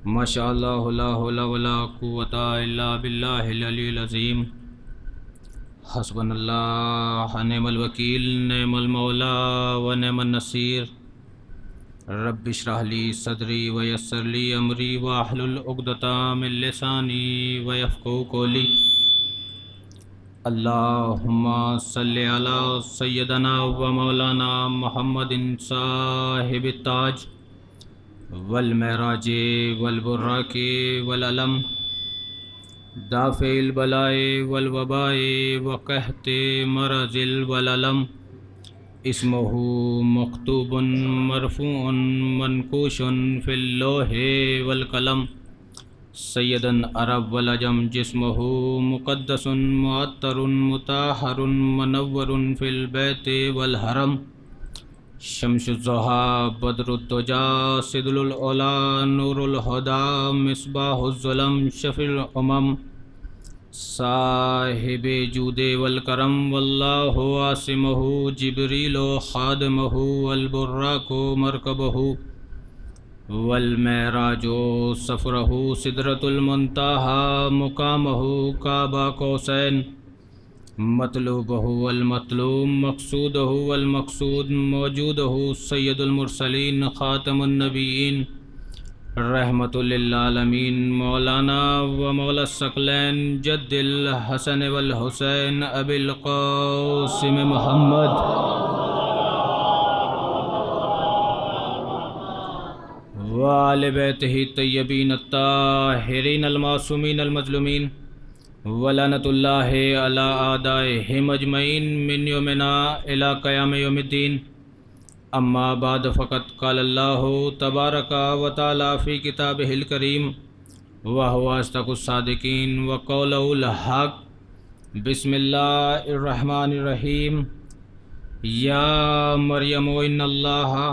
माशाअल्लाह ला हौला वला कुव्वता इल्ला बिल्लाहिल अलील अज़ीम। हस्बुनल्लाह निअमल वकील निअमल मौला व निअमन नसीर। रब्बि इश्रह ली सदरी व यस्सिर ली अमरी वाहलुल उक़दता मिन लिसानी व यफ़क़हू क़ौली। अल्लाहुम्मा सल्लि अला सय्यदना व मौलाना मुहम्मदिन साहिबित ताज वल महराजे वल बुर्राके वल अलम दाफ़िल बलाए वल वबाए व कहते मरज़िल वल अलम। इस्मुहु मक्तूबुन मरफ़ूउन मनकूशुन फ़िल लौहे वल कलम। सय्यदन अरब वल अजम जिस्मुहु मुक़द्दसुन मुअत्तरुन मुताहरुन मुनव्वरुन फ़िल बैति वल हरम। शम्सुज़्ज़ोहा बदरुद्दुजा सिदलुल औला नूरुल हुदा मिस्बाहुज़्ज़ुलम शफ़ीउल उमम। साहिबे जूदे वल करम वल्लाहु आसिमुहु जिब्रीलो खादिमुहु वल बुर्राको मरकबहु वल महराजो सफ़रहु सिदरतुल मुंतहा मुकामहु काबा कौसैन। मतलूबहु वल मतलूब मक़सूदहु वल मक़सूद मौजूदहु सय्यदुल मुरसलीन ख़ातमुन नबीयीन रहमतुल लिल आलमीन। मौलाना व मौला सकलैन जद्दिल हसन वल हुसैन अबिल क़ासिम मुहम्मद व आले बैतिही तय्यबीन अत्ताहिरीन अल मासूमीन अल मज़लूमीन वलानतुल्लाहि अला आदाइहिम अजमईन मिन यौमिना इला क़याम यौमिद्दीन। अम्मा बाद फ़क़त क़ालल्लाहु तबारका व तआला फ़ी किताबिहिल करीम व हुवा अस्दक़ुस सादिक़ीन व क़ौलुहुल हक़। बिस्मिल्लाहिर रहमानिर रहीम। या मरियम इन्नल्लाहा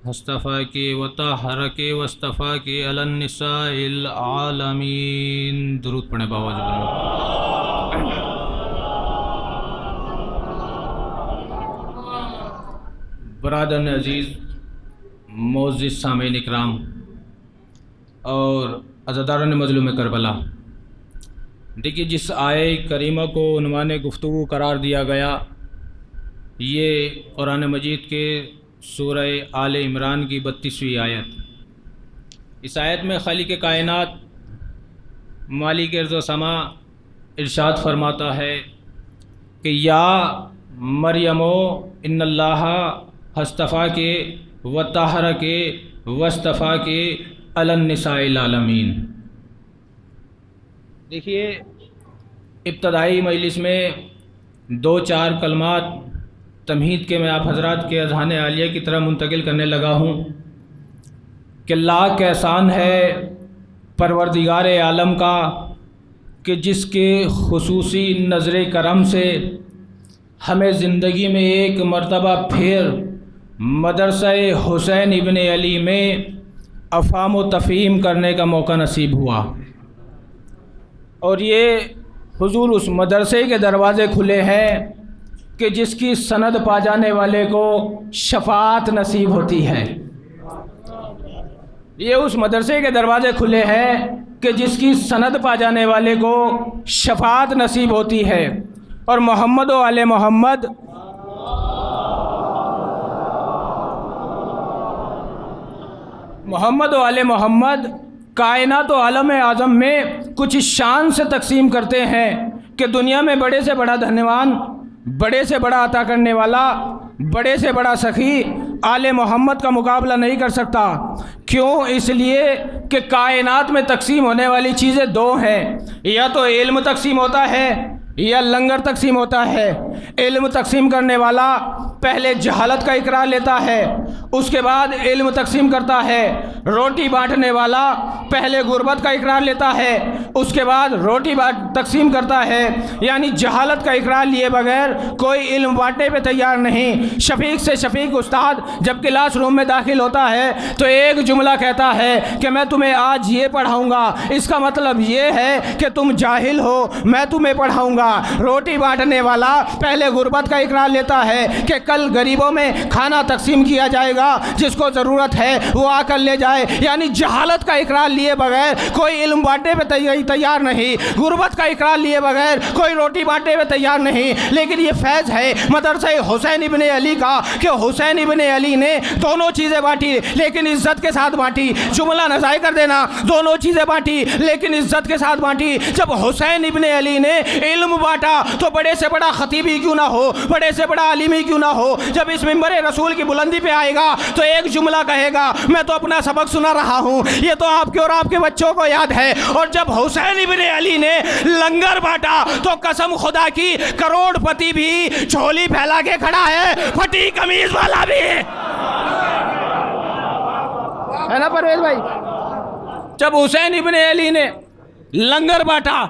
हस्तफ़ाकी व तहरकी वस्तफ़ाकी अलन निसाइल आलमीन। दुरूद पढ़े बाबा जी। बरादर अज़ीज़ मोअज़्ज़िज़ सामीन इकराम और अज़ादारान मज़लूम करबला, देखिए जिस आये करीमा को उन्वान गुफ्तगू करार दिया गया, ये कुरान मजीद के सूरह आले इमरान की 32वीं आयत। इस आयत में खालिक कायनात मालिक अर्ज़ व समा इरशाद फरमाता है कि या मरियमो इन्नल्लाहा हस्तफ़ा के व ताहरा के वस्तफ़ा के अलन निसाइल आलमीन। देखिए इब्तदाई मजलिस में 2-4 कलमात तमहीद के मैं आप हज़रात के अज़हान आलिया की तरह मुंतकिल करने लगा हूँ कि लाख एहसान है परवरदिगार आलम का कि जिसके खुसूसी नज़र करम से हमें ज़िंदगी में एक मरतबा फिर मदरसा हुसैन इब्न अली में अफ़ाम व तफ़हीम करने का मौका नसीब हुआ। और ये हुजूर उस मदरसे के दरवाज़े खुले हैं कि जिसकी सनद पा जाने वाले को शफ़ाअत नसीब होती है। ये उस मदरसे के दरवाज़े खुले हैं कि जिसकी सनद पा जाने वाले को शफ़ाअत नसीब होती है। और मोहम्मद व आले मोहम्मद मोहम्मद व आले मोहम्मद कायनात व आलम आज़म में कुछ इस शान से तकसीम करते हैं कि दुनिया में बड़े से बड़ा धन्यवान, बड़े से बड़ा अता करने वाला, बड़े से बड़ा सखी आले मोहम्मद का मुकाबला नहीं कर सकता। क्यों? इसलिए कि कायनात में तकसीम होने वाली चीज़ें 2 हैं, या तो इल्म तकसीम होता है या लंगर तकसीम होता है। इल्म तकसीम करने वाला पहले जहालत का इकरार लेता है, उसके बाद इल्म तकसीम करता है। रोटी बांटने वाला पहले गुर्बत का इकरार लेता है, उसके बाद रोटी तकसीम करता है। यानी जहालत का इकरार लिए बगैर कोई इल्म बांटने पे तैयार नहीं। शफीक से शफीक उस्ताद जब क्लास रूम में दाखिल होता है तो एक जुमला कहता है कि मैं तुम्हें आज ये पढ़ाऊँगा, इसका मतलब ये है कि तुम जाहिल हो, मैं तुम्हें पढ़ाऊँगा। रोटी बांटने वाला पहले गुर्बत का इकरार लेता है कि कल गरीबों में खाना तकसीम किया जाएगा, जिसको ज़रूरत है वो आकर ले जाए। यानी जहालत का इकरार लिए बगैर कोई इल्म बांटने पे तैयार नहीं, गुर्बत का इकरार लिए बगैर कोई रोटी बांटने पे तैयार नहीं। लेकिन ये फैज़ है मदरसा हुसैन इब्न अली का कि हुसैन इब्न अली ने दोनों चीज़ें बांटी लेकिन इज्जत के साथ बांटी। जुमला नज़ाय कर देना, दोनों चीज़ें बांटी लेकिन इज्जत के साथ बांटी। जब हुसैन इब्न अली ने इल्म बांटा तो बड़े से बड़ा खतीब ही क्यों ना हो, बड़े से बड़ा आलिम ही क्यों ना हो, जब इस मिंबर रसूल की बुलंदी पे आएगा तो एक जुमला कहेगा, मैं तो अपना सबक सुना रहा हूँ, ये तो आपके और आपके बच्चों को याद है। और जब हुसैन इब्न अली ने लंगर बांटा तो कसम खुदा की करोड़पति भी झोली फैला के खड़ा है, फटी कमीज वाला भी है ना परवेज भाई। जब हुसैन इब्न अली ने लंगर बांटा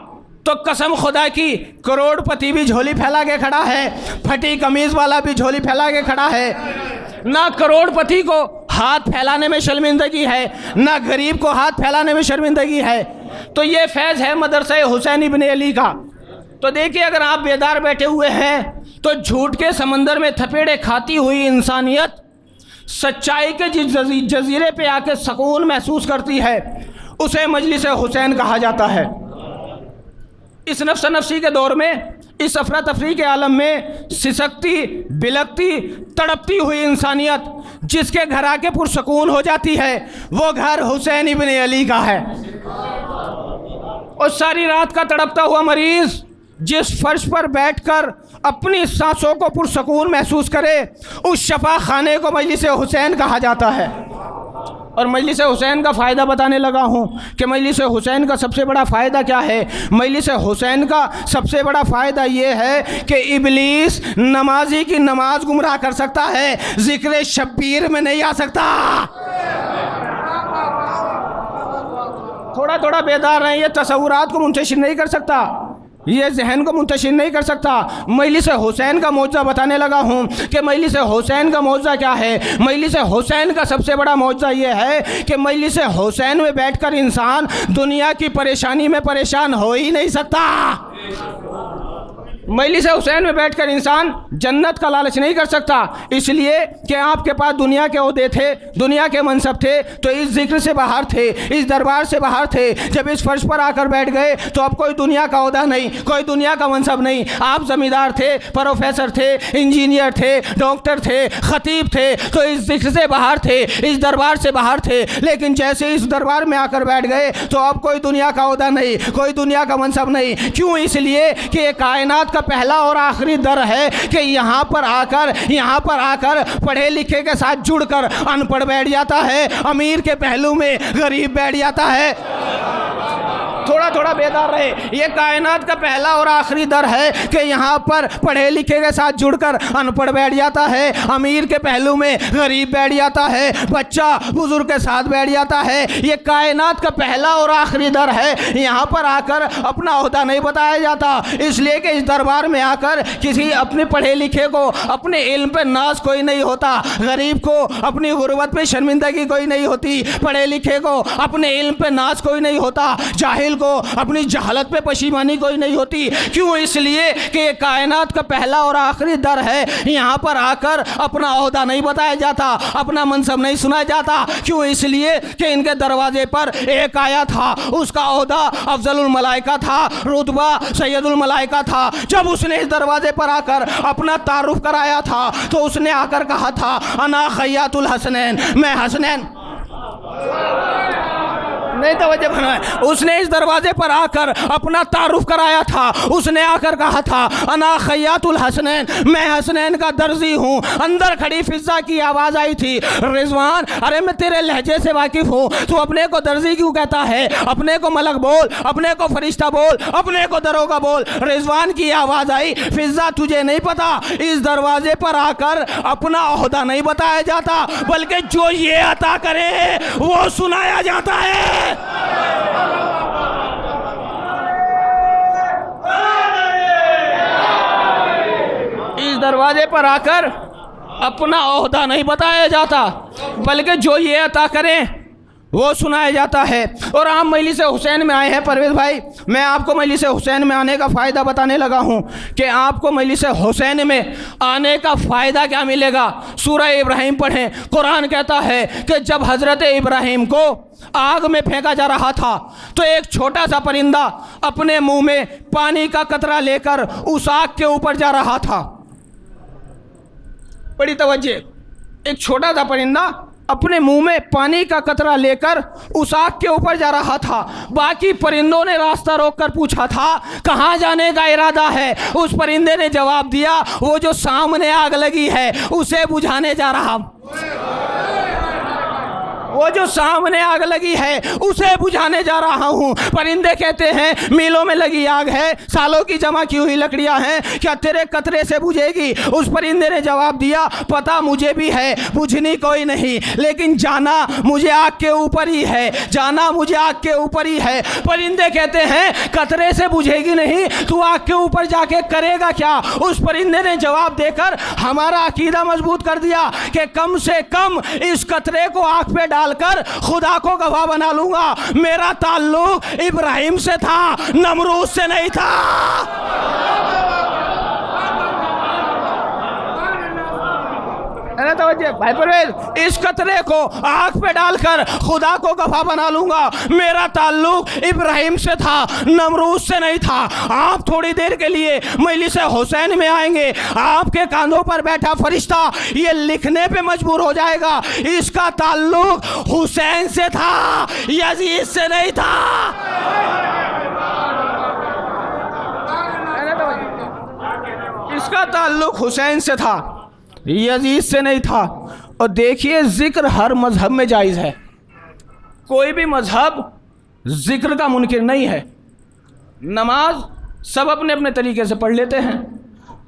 तो कसम खुदा की करोड़पति भी झोली फैला के खड़ा है, फटी कमीज वाला भी झोली फैला के खड़ा है। ना करोड़पति को हाथ फैलाने में शर्मिंदगी है, ना गरीब को हाथ फैलाने में शर्मिंदगी है। तो ये फैज़ है मदरसा हुसैन इब्न अली का। तो देखिए, अगर आप बेदार बैठे हुए हैं तो झूठ के समंदर में थपेड़े खाती हुई इंसानियत सच्चाई के जिस जजीरे पे आके सुकून महसूस करती है उसे मजलिस हुसैन कहा जाता है। इस नफ्स नफ्सी के दौर में, इस अफरा तफरी के आलम में सिसकती, बिलकती, तड़पती हुई इंसानियत जिसके घर आके पुरसकून हो जाती है वो घर हुसैन इब्न अली का है। और सारी रात का तड़पता हुआ मरीज जिस फर्श पर बैठकर अपनी सांसों को पुरसकून महसूस करे उस शफा खाने को मजलिस हुसैन कहा जाता है। और मजलिस हुसैन का फ़ायदा बताने लगा हूँ कि मजलिस हुसैन का सबसे बड़ा फ़ायदा क्या है। मजलिस हुसैन का सबसे बड़ा फ़ायदा ये है कि इबलीस नमाजी की नमाज गुमराह कर सकता है, ज़िक्र शब्बीर में नहीं आ सकता। थोड़ा थोड़ा बेदार रहें, ये तसव्वुरात को मुंतशिर नहीं कर सकता, ये जहन को मुंतशिर नहीं कर सकता। मजलिस हुसैन का मौजज़ा बताने लगा हूँ कि मजलिस हुसैन का मौजज़ा क्या है। मजलिस हुसैन का सबसे बड़ा मौजज़ा ये है कि मजलिस हुसैन में बैठकर इंसान दुनिया की परेशानी में परेशान हो ही नहीं सकता। मजलिस हुसैन में बैठकर इंसान जन्नत का लालच नहीं कर सकता, इसलिए कि आपके पास दुनिया के ओहदे थे, दुनिया के मनसब थे, तो इस जिक्र से बाहर थे, इस दरबार से बाहर थे। जब इस फर्श पर आकर बैठ गए तो अब कोई दुनिया का ओहदा नहीं, कोई दुनिया का मनसब नहीं। आप ज़मींदार थे, प्रोफेसर थे, इंजीनियर थे, डॉक्टर थे, खतीब थे, तो इस जिक्र से बाहर थे, इस दरबार से बाहर थे। लेकिन जैसे इस दरबार में आकर बैठ गए तो अब कोई दुनिया का ओहदा नहीं, कोई दुनिया का मनसब नहीं। क्यों? इसलिए कि ये कायनात पहला और आखिरी दर है कि यहाँ पर आकर पढ़े लिखे के साथ जुड़कर अनपढ़ बैठ जाता है, अमीर के पहलू में गरीब बैठ जाता है। थोड़ा थोड़ा बेदार रहे, ये कायनात का पहला और आखिरी दर है कि यहाँ पर पढ़े लिखे के साथ जुड़कर अनपढ़ बैठ जाता है, अमीर के पहलू में गरीब बैठ जाता है, बच्चा बुजुर्ग के साथ बैठ जाता है। ये कायनात का पहला और आखिरी दर है। यहाँ पर आकर अपना ओहदा नहीं बताया जाता, इसलिए कि इस दरबार में आकर किसी अपने पढ़े लिखे को अपने इल्म पे नाज कोई नहीं होता, गरीब को अपनी गुर्बत पे शर्मिंदगी कोई नहीं होती, पढ़े लिखे को अपने इल्म पे नाज कोई नहीं होता, जाहिल को अपनी जहालत पे पशीमानी कोई नहीं होती। क्यों? इसलिए कि ये कायनात का पहला और आखिरी दर है। यहाँ पर आकर अपना ओहदा नहीं बताया जाता, अपना मनसब नहीं सुनाया जाता। क्यों? इसलिए कि इनके दरवाजे पर एक आया था, उसका ओहदा अफजलुल मलाइका था, रुतबा सैयदुल मलाइका था। जब उसने इस दरवाजे पर आकर अपना तारुफ कराया था तो उसने आकर कहा था, अना खैयातुल हसनैन, मैं हसनैन नहीं तवज्जो बनाए। उसने इस दरवाजे पर आकर अपना तारुफ कराया था, उसने आकर कहा था, अना खैयातुल हसनैन, मैं हसनैन का दर्जी हूँ। अंदर खड़ी फिजा की आवाज़ आई थी, रिजवान, अरे मैं तेरे लहजे से वाकिफ हूँ, तू अपने को दर्जी क्यों कहता है? अपने को मलक बोल, अपने को फरिश्ता बोल, अपने को दरोगा बोल। रिजवान की आवाज़ आई, फिजा तुझे नहीं पता, इस दरवाजे पर आकर अपना ओहदा नहीं बताया जाता, बल्कि जो ये अता करे वो सुनाया जाता है। इस दरवाजे पर आकर अपना ओहदा नहीं बताया जाता, बल्कि जो ये अता करें वो सुनाया जाता है। और आप मजलिस हुसैन में आए हैं परवेज़ भाई, मैं आपको मजलिस हुसैन में आने का फ़ायदा बताने लगा हूँ कि आपको मजलिस हुसैन में आने का फ़ायदा क्या मिलेगा। सूरह इब्राहिम पढ़ें, कुरान कहता है कि जब हज़रत इब्राहिम को आग में फेंका जा रहा था तो एक छोटा सा परिंदा अपने मुंह में पानी का कतरा लेकर उस आग के ऊपर जा रहा था। बड़ी तवज्जो, एक छोटा सा परिंदा अपने मुंह में पानी का कतरा लेकर उस आग के ऊपर जा रहा था। बाकी परिंदों ने रास्ता रोककर पूछा था कहाँ जाने का इरादा है। उस परिंदे ने जवाब दिया वो जो सामने आग लगी है उसे बुझाने जा रहा, वो जो सामने आग लगी है उसे बुझाने जा रहा हूँ। परिंदे कहते हैं मीलों में लगी आग है, सालों की जमा की हुई लकड़ियाँ हैं, क्या तेरे कतरे से बुझेगी। उस परिंदे ने जवाब दिया पता मुझे भी है बुझनी कोई नहीं, लेकिन जाना मुझे आग के ऊपर ही है, जाना मुझे आग के ऊपर ही है। परिंदे कहते हैं कतरे से बुझेगी नहीं, तू आग के ऊपर जाके करेगा क्या। उस परिंदे ने जवाब देकर हमारा अकीदा मजबूत कर दिया कि कम से कम इस कतरे को आग पे डालकर खुदा को गवाह बना लूंगा। मेरा ताल्लुक इब्राहिम से था, नमरूद से नहीं था। भाई परवेज, इस कतरे को आग पे डालकर खुदा को गवाह बना लूंगा। मेरा ताल्लुक इब्राहिम से था, नमरूद से नहीं था। आप थोड़ी देर के लिए मजलिस हुसैन में आएंगे, आपके कांधों पर बैठा फरिश्ता ये लिखने पे मजबूर हो जाएगा इसका ताल्लुक हुसैन से था, यजीद से नहीं था। इसका ताल्लुक हुसैन से था, यजीद से नहीं था। और देखिए जिक्र हर मजहब में जायज़ है, कोई भी मजहब जिक्र का मुनकिर नहीं है। नमाज सब अपने अपने तरीके से पढ़ लेते हैं,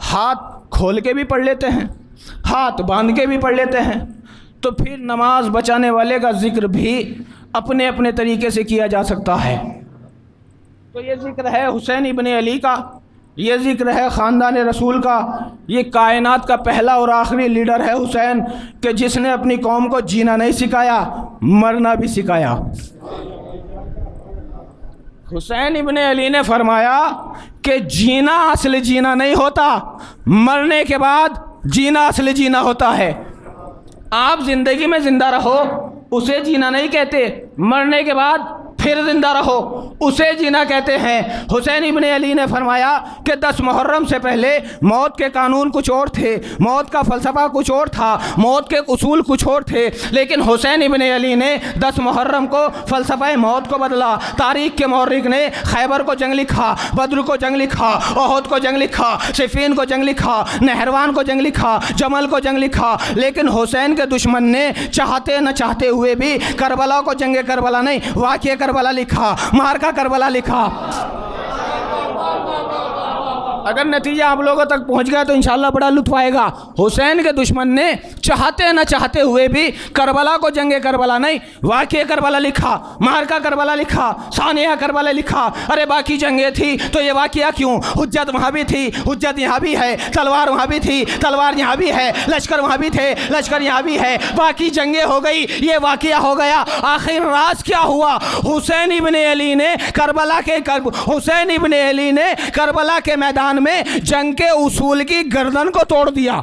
हाथ खोल के भी पढ़ लेते हैं, हाथ बांध के भी पढ़ लेते हैं। तो फिर नमाज बचाने वाले का जिक्र भी अपने अपने तरीके से किया जा सकता है। तो ये जिक्र है हुसैन इब्ने अली का, ये जिक्र है ख़ानदान रसूल का। ये कायनात का पहला और आखिरी लीडर है हुसैन कि जिसने अपनी कौम को जीना नहीं सिखाया, मरना भी सिखाया। हुसैन इब्ने अली ने फरमाया कि जीना असल जीना नहीं होता, मरने के बाद जीना असल जीना होता है। आप ज़िंदगी में ज़िंदा रहो उसे जीना नहीं कहते, मरने के बाद फिर जिंदा रहो उसे जीना कहते हैं। हुसैन इब्ने अली ने फरमाया कि 10 मुहर्रम से पहले मौत के कानून कुछ और थे, मौत का फ़लसफ़ा कुछ और था, मौत के उसूल कुछ और थे, लेकिन हुसैन इब्ने अली ने 10 मुहर्रम को फ़लसफ़ा मौत को बदला। तारीख़ के मौर्रिख़ ने खैबर को जंग लिखा, बद्र को जंग लिखा, ओहद को जंग लिखा, सिफ़ीन को जंग लिखा, नहरवान को जंग लिखा, जमल को जंग लिखा, लेकिन हुसैन के दुश्मन ने चाहते न चाहते हुए भी करबला को जंग करबला नहीं, वाक़िया करबला लिखा, मारका करबला लिखा। अगर नतीजा आप लोगों तक पहुंच गया तो इंशाअल्लाह बड़ा लुत्फ आएगा। हुसैन के दुश्मन ने चाहते न चाहते हुए भी करबला को जंगे करबला नहीं, वाक़िया करबला लिखा, मारका करबला लिखा, सानिया करबला लिखा। अरे बाकी जंगे थी तो ये वाक़िया क्यों, हुज्जत वहाँ भी थी, हुज्जत यहाँ भी है, तलवार वहाँ भी थी, तलवार यहाँ भी है, लश्कर वहाँ भी थे, लश्कर यहाँ भी है, बाकी जंगे हो गई, ये वाक़िया हो गया। आखिर राज क्या हुआ? हुसैन इब्ने अली ने हुसैन इब्ने अली ने करबला के मैदान में जंग के उसूल की गर्दन को तोड़ दिया।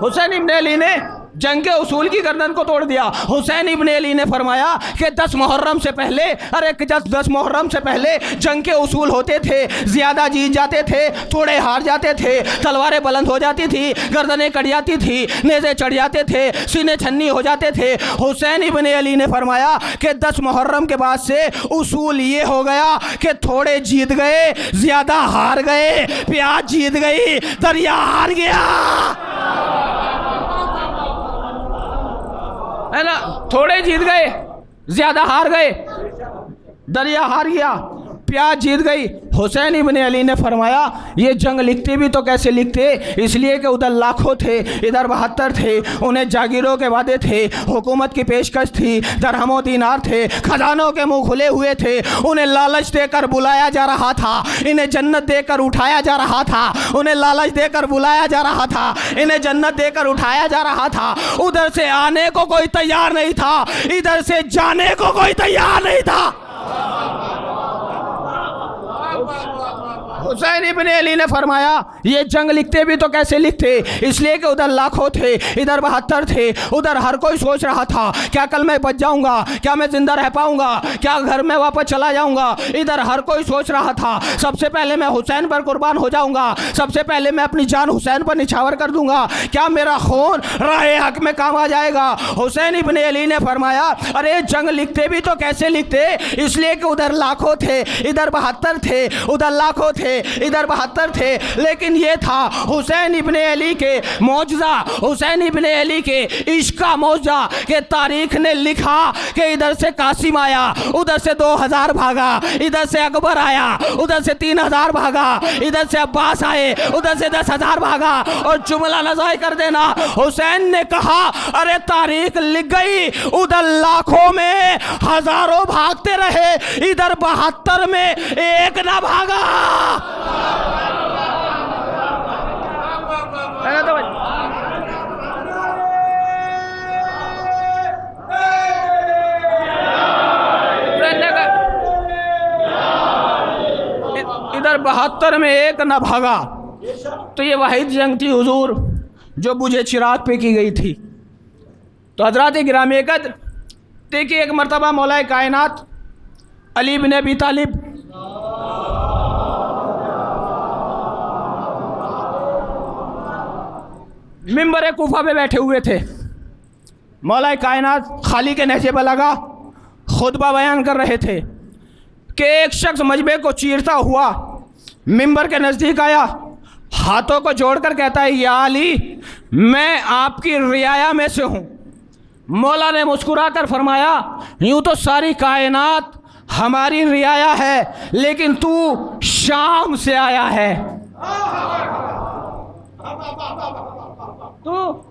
हुसैन इब्ने अली ने जंग के उसूल की गर्दन को तोड़ दिया। हुसैन इब्ने अली ने फरमाया कि 10 मुहर्रम से पहले, अरे 10 मुहर्रम से पहले जंग के उसूल होते थे, ज़्यादा जीत जाते थे, थोड़े हार जाते थे, तलवारें बुलंद हो जाती थी, गर्दनें कट जाती थी, नेज़े चढ़ जाते थे, सीने छन्नी हो जाते थे। हुसैन इब्ने अली ने फरमाया कि 10 मुहर्रम के बाद से उसूल ये हो गया कि थोड़े जीत गए, ज़्यादा हार गए, प्याज जीत गई, दरिया हार गया, है ना। थोड़े जीत गए, ज्यादा हार गए, दरिया हार गया। प्यास जीत गई। हुसैन इब्ने अली ने फरमाया ये जंग लिखते भी तो कैसे लिखते, इसलिए कि उधर लाखों थे, इधर 72 थे। उन्हें जागीरों के वादे थे, हुकूमत की पेशकश थी, दरहमो दीनार थे, खजानों के मुंह खुले हुए थे। उन्हें लालच देकर बुलाया जा रहा था, इन्हें जन्नत देकर उठाया जा रहा था। उन्हें लालच देकर बुलाया जा रहा था, इन्हें जन्नत देकर उठाया जा रहा था। उधर से आने को कोई तैयार नहीं था, इधर से जाने को कोई तैयार नहीं था। हुसैन इब्ने अली ने फरमाया ये जंग लिखते भी तो कैसे लिखते, इसलिए कि उधर लाखों थे, इधर 72 थे। उधर हर कोई सोच रहा था क्या कल मैं बच जाऊंगा, क्या मैं जिंदा रह पाऊंगा, क्या घर में वापस चला जाऊंगा। इधर हर कोई सोच रहा था सबसे पहले मैं हुसैन पर कुर्बान हो जाऊंगा, सबसे पहले मैं अपनी जान हुसैन पर निछावर कर दूंगा, क्या मेरा खून राहे हक में काम आ जाएगा। हुसैन इब्ने अली ने फरमाया अरे जंग लिखते भी तो कैसे लिखते, इसलिए कि उधर लाखों थे, इधर 72 थे। उधर लाखों थे, इधर 72 थे। लेकिन ये था हुसैन इब्ने अली के मौजज़ा, हुसैन इब्ने अली के इश्क का मौजज़ा कि तारीख ने लिखा कि इधर से कासिम आया, उधर से 2000 भागा, इधर से अकबर आया, उधर से 3000 भागा, इधर से अब्बास आए, उधर से 10,000 भागा। और जुमला नज़ाय कर देना, हुसैन ने कहा अरे तारीख लिख गई, उधर लाखों में हजारों भागते रहे, इधर 72 में एक ना भागा। इधर 72 में एक ना भागा। तो ये वाहिद जंग थी हुजूर जो बुझे चिराग पे की गई थी। तो हजरात गिरामी कद्र, देखिए एक मरतबा मौलाए कायनात अली बिन अबी तालिब मिंबर कूफा पे बैठे हुए थे। मौलाए कायनात खाली के नहजे पर लगा खुतबा बयान कर रहे थे कि एक शख्स मजबे को चीरता हुआ मिंबर के नज़दीक आया, हाथों को जोड़कर कहता है या अली मैं आपकी रियाया में से हूँ। मौला ने मुस्कुरा कर फरमाया यूँ तो सारी कायनात हमारी रियाया है, लेकिन तू शाम से आया है, तो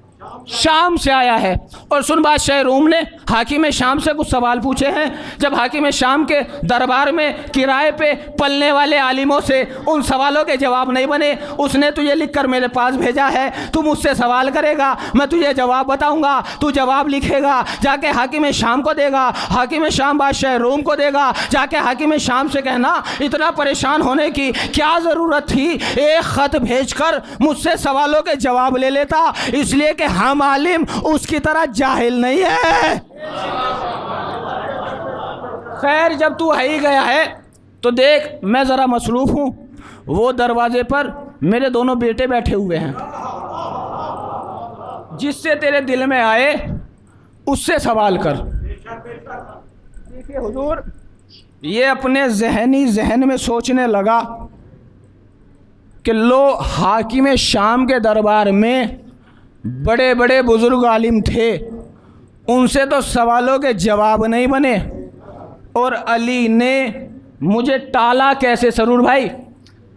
शाम से आया है। और सुन बादशाह रूम ने हाकिम शाम से कुछ सवाल पूछे हैं। जब हाकिम शाम के दरबार में किराए पे पलने वाले आलिमों से उन सवालों के जवाब नहीं बने, उसने तुझे लिख कर मेरे पास भेजा है, तू मुझसे सवाल करेगा, मैं तुझे जवाब बताऊंगा, तू जवाब लिखेगा, जाके हाकिम शाम को देगा, हाकिम शाम बादशाह रूम को देगा, जाके हाकिम शाम से कहना इतना परेशान होने की क्या ज़रूरत थी, एक ख़त भेजकर मुझसे सवालों के जवाब ले लेता, इसलिए कि हम आलिम उसकी तरह जाहिल नहीं है। खैर जब तू है ही गया है तो देख मैं ज़रा मसरूफ़ हूँ, वो दरवाजे पर मेरे दोनों बेटे बैठे हुए हैं, जिससे तेरे दिल में आए उससे सवाल कर। देखिए हुजूर ये अपने जहन में सोचने लगा कि लो हाकिम शाम के दरबार में बड़े बड़े बुजुर्ग आलिम थे, उनसे तो सवालों के जवाब नहीं बने, और अली ने मुझे टाला कैसे। सरूर भाई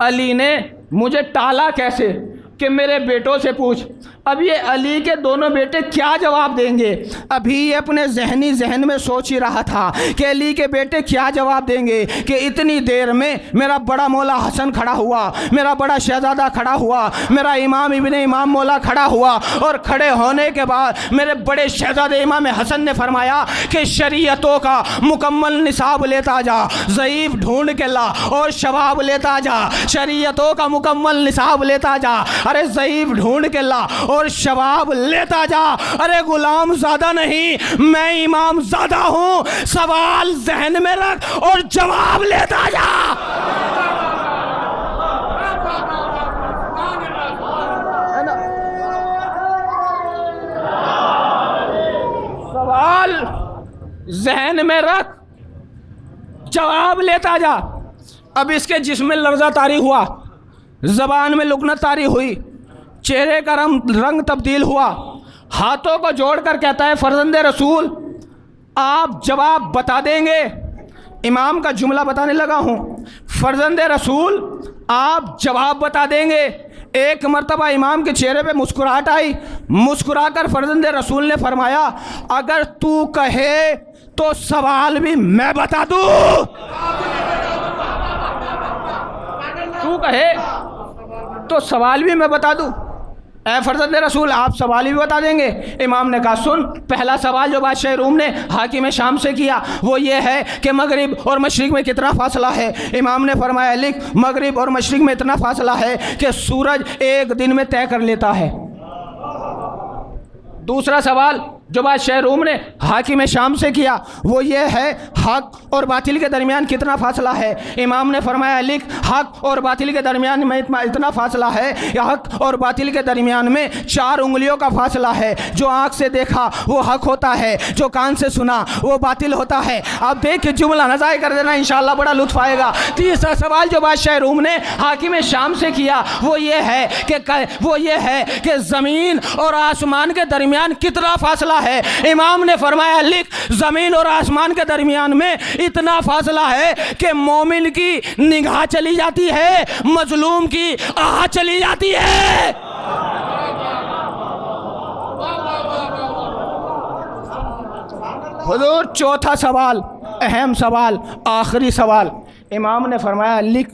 अली ने मुझे टाला कैसे कि मेरे बेटों से पूछ। अब ये अली के दोनों बेटे क्या जवाब देंगे, अभी ये अपने जहन में सोच ही रहा था कि अली के बेटे क्या जवाब देंगे कि इतनी देर में मेरा बड़ा मौला हसन खड़ा हुआ, मेरा बड़ा शहजादा खड़ा हुआ, मेरा इमाम इब्ने इमाम मौला खड़ा हुआ, और खड़े होने के बाद मेरे बड़े शहजादे इमाम हसन ने फरमाया कि शरीयतों का मुकम्मल निसाब लेता जा, ज़ईफ़ ढूंढ के ला और शबाब लेता जा, शरीयतों का मुकम्मल निसाब लेता जा, अरे ज़ईफ़ ढूंढ के ला और शबाब लेता जा। अरे गुलाम ज़्यादा नहीं, मैं इमाम ज़्यादा हूँ, सवाल जहन में रख और जवाब लेता जा। सवाल जहन में रख, जवाब लेता जा। अब इसके जिस्म में लर्ज़ा तारी हुआ, ज़बान में लुकनत तारी हुई, चेहरे का रंग तब्दील हुआ, हाथों को जोड़कर कहता है फर्जंदे रसूल आप जवाब बता देंगे। इमाम का जुमला बताने लगा हूँ फर्जंद रसूल आप जवाब बता देंगे। एक मर्तबा इमाम के चेहरे पे मुस्कुराहट आई, मुस्कुराकर फर्जंद रसूल ने फरमाया, अगर तू कहे तो सवाल भी मैं बता दूं। तू कहे तो सवाल भी मैं बता दूं। ऐ फर्जंद रसूल आप सवाल भी बता देंगे? इमाम ने कहा, सुन, पहला सवाल जो बादशाह रूम ने हाकिम शाम से किया वो ये है कि मगरिब और मशरिक में कितना फासला है। इमाम ने फरमाया, लिख, मगरिब और मशरिक में इतना फासला है कि सूरज एक दिन में तय कर लेता है। दूसरा सवाल जो बादशाह रूम ने हाकिम शाम से किया वो ये है, हक और बातिल के दरमियान कितना फासला है। इमाम ने फरमाया, लिख, हक और बातिल के दरमियान में इतना फासला है, हक और बातिल के दरमियान में 4 उंगलियों का फासला है। जो आँख से देखा वो हक होता है, जो कान से सुना वो बातिल होता है। आप देख के जुमला न ज़ाय कर देना, इंशाअल्लाह बड़ा लुत्फ़ आएगा। तीसरा सवाल जो बादशाह रूम ने हाकिम शाम से किया वो ये है कि ज़मीन और आसमान के दरमियान कितना फासला है। इमाम ने फरमाया, लिख, जमीन और आसमान के दरमियान में इतना फासला है कि मोमिन की निगाह चली जाती है, मजलूम की आह चली जाती है। हुजूर चौथा सवाल, अहम सवाल, आखिरी सवाल, इमाम ने फरमाया, लिख,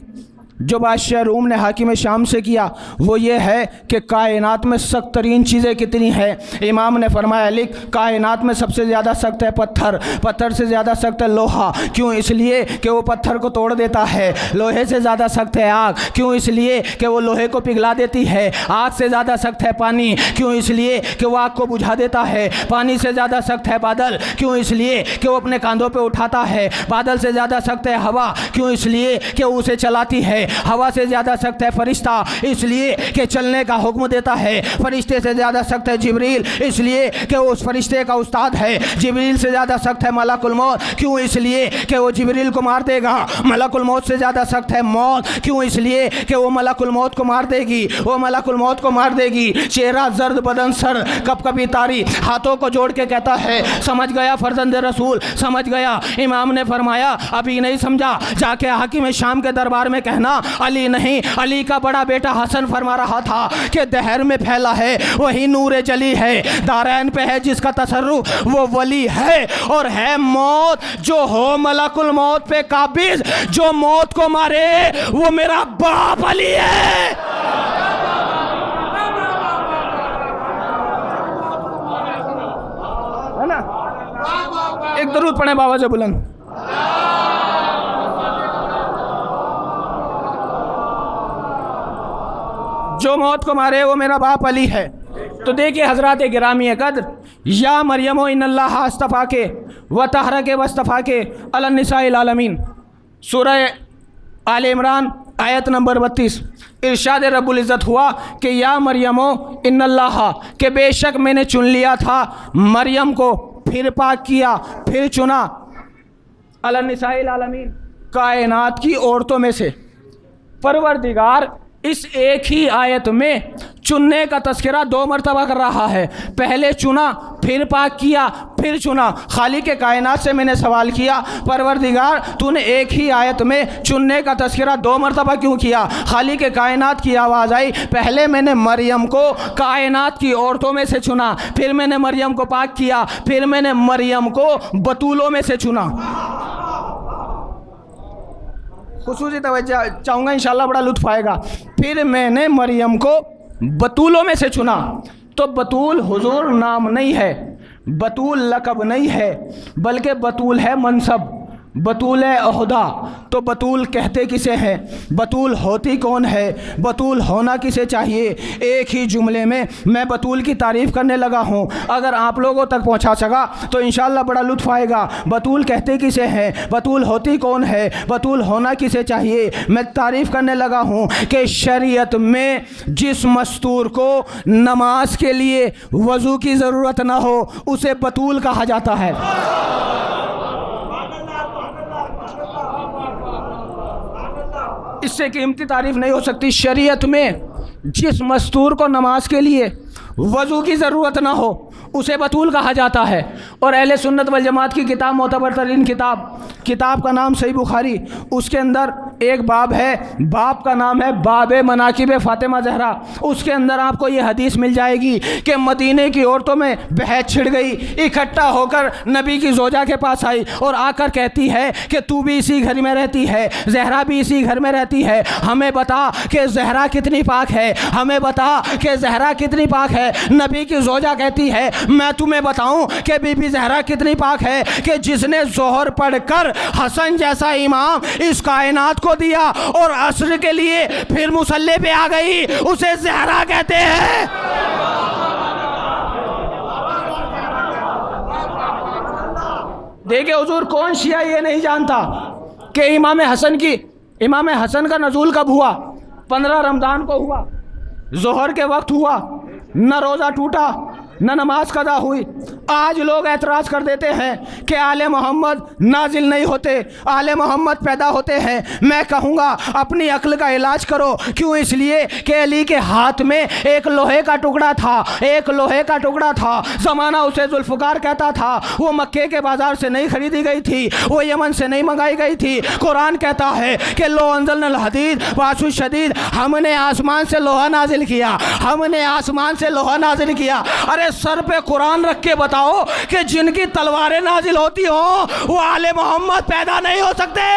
जो बादशाह रूम ने हाकिम शाम से किया वो ये है कि कायनात में सख्त तरीन चीज़ें कितनी हैं। इमाम ने फरमाया, लिख, कायनात में सबसे ज़्यादा सख्त है पत्थर, पत्थर से ज़्यादा सख्त है लोहा। क्यों? इसलिए कि वो पत्थर को तोड़ देता है। लोहे से ज़्यादा सख्त है आग। क्यों? इसलिए कि वो लोहे को पिघला देती है। आग से ज़्यादा सख्त है पानी। क्यों? इसलिए कि वो आग को बुझा देता है। पानी से ज़्यादा सख्त है बादल। क्यों? इसलिए कि वो अपने कांधों पर उठाता है। बादल से ज़्यादा सख्त है हवा। क्यों? इसलिए कि वो उसे चलाती है। हवा से ज़्यादा सख्त है फरिश्ता, इसलिए कि चलने का हुक्म देता है। फरिश्ते से ज़्यादा सख्त है जिब्रील, इसलिए कि वो उस फरिश्ते का उस्ताद है। जिब्रील से ज़्यादा सख्त है मलकुल मौत। क्यों? इसलिए कि वो जिब्रील को मार देगा। मलकुल मौत से ज़्यादा सख्त है मौत। क्यों? इसलिए कि वो मलकुल मौत को मार देगी, वो मलकुल मौत को मार देगी। चेहरा जर्द, बदन सर, कब कभी तारी, हाथों को जोड़ के कहता है, समझ गया फर्जंद रसूल, समझ गया। इमाम ने फरमाया, अभी नहीं समझा, जाके हाकिम शाम के दरबार में कहना, अली नहीं, अली का बड़ा बेटा हसन फरमा रहा था कि दहर में फैला है वही नूर जली है, दारैन पे है जिसका तसर्रुफ वो वली है, और है मौत जो हो मलकुल मौत पे काबिज, जो मौत को मारे वो मेरा बाप अली है। है ना? एक दरूद पढ़े बाबा से बुलंद। जो मौत को मारे वो मेरा बाप अली है। तो देखिए हजरात गिरामी कद्र, या मरियमो इन्नल्लाह अस्तफा के व तहरा के वस्तफ़ा के अलन निसाइल आलमीन, सूरह आले इमरान आयत नंबर 32। इरशाद रब्बुल इज़्ज़त हुआ कि या मरियमो इन्नल्लाह, के बेशक मैंने चुन लिया था मरियम को, फिर पाक किया, फिर चुना, अलन निसाइल आलमीन, कायनात की औरतों में से। परवरदिगार इस एक ही आयत में चुनने का तस्करा 2 मरतबा कर रहा है। पहले चुना, फिर पाक किया, फिर चुना। खालिक के कायनात से मैंने सवाल किया, परवरदिगार तूने एक ही आयत में चुनने का तस्करा 2 मरतबा क्यों किया? खालिक के कायनात की आवाज़ आई, पहले मैंने मरियम को कायनात की औरतों में से चुना, फिर मैंने मरियम को पाक किया, फिर मैंने मरियम को बतूलों में से चुना। खुसूसी तवज्जो चाहूँगा, इंशाअल्लाह बड़ा लुत्फ़ आएगा। फिर मैंने मरियम को बतूलों में से चुना। तो बतूल हुजूर नाम नहीं है, बतूल लक़ब नहीं है, बल्कि बतूल है मनसब, बतूल है ओहदा। तो बतूल कहते किसे हैं? बतूल होती कौन है? बतूल होना किसे चाहिए? एक ही जुमले में मैं बतूल की तारीफ़ करने लगा हूँ। अगर आप लोगों तक पहुँचा सका तो इंशाअल्लाह बड़ा लुत्फ़ आएगा। बतूल कहते किसे हैं? बतूल होती कौन है? बतूल होना किसे चाहिए? मैं तारीफ़ करने लगा हूँ कि शरीयत में जिस मस्तूर को नमाज के लिए वज़ू की ज़रूरत ना हो उसे बतूल कहा जाता है। इससे कीमती तारीफ़ नहीं हो सकती। शरीयत में जिस मस्तूर को नमाज के लिए वज़ू की ज़रूरत ना हो उसे बतूल कहा जाता है। और अहले सुन्नत वल जमात की किताब, मोतबर तरीन किताब का नाम सही बुखारी, उसके अंदर एक बाब है, बाब का नाम है बाब मनाकिब फ़ातिमा ज़हरा। उसके अंदर आपको ये हदीस मिल जाएगी कि मदीने की औरतों में बहस छिड़ गई, इकट्ठा होकर नबी की ज़ौजा के पास आई और आकर कहती है कि तू भी इसी घर में रहती है, ज़हरा भी इसी घर में रहती है, हमें बता कि ज़हरा कितनी पाक है, हमें बता कि ज़हरा कितनी पाक है। नबी की ज़ौजा कहती है मैं तुम्हें बताऊं कि बीबी ज़हरा कितनी पाक है कि जिसने ज़ोहर पढ़कर हसन जैसा इमाम इस कायनात को दिया और असर के लिए फिर मुसल्ले पे आ गई, उसे ज़हरा कहते हैं। देखिए हुजूर, कौन शिया ये नहीं जानता कि इमाम हसन का नज़ूल कब हुआ? 15 रमज़ान को हुआ, ज़ोहर के वक्त हुआ, न रोज़ा टूटा न नमाज कदा हुई। आज लोग एतराज़ कर देते हैं कि आले मोहम्मद नाजिल नहीं होते, आले मोहम्मद पैदा होते हैं। मैं कहूँगा अपनी अक्ल का इलाज करो। क्यों? इसलिए कि अली के हाथ में एक लोहे का टुकड़ा था, एक लोहे का टुकड़ा था। ज़माना उसे जुल्फ़कार कहता था। वो मक्के के बाज़ार से नहीं खरीदी गई थी, वो यमन से नहीं मंगाई गई थी। कुरान कहता है कि लो अंज़लनल हदीद वासु शदीद, हमने आसमान से लोहा नाजिल किया, हमने आसमान से लोहा नाजिल किया। अरे सर पे कुरान रख के बताओ कि जिनकी तलवारें नाजिल होती हो वो आले मोहम्मद पैदा नहीं हो सकते।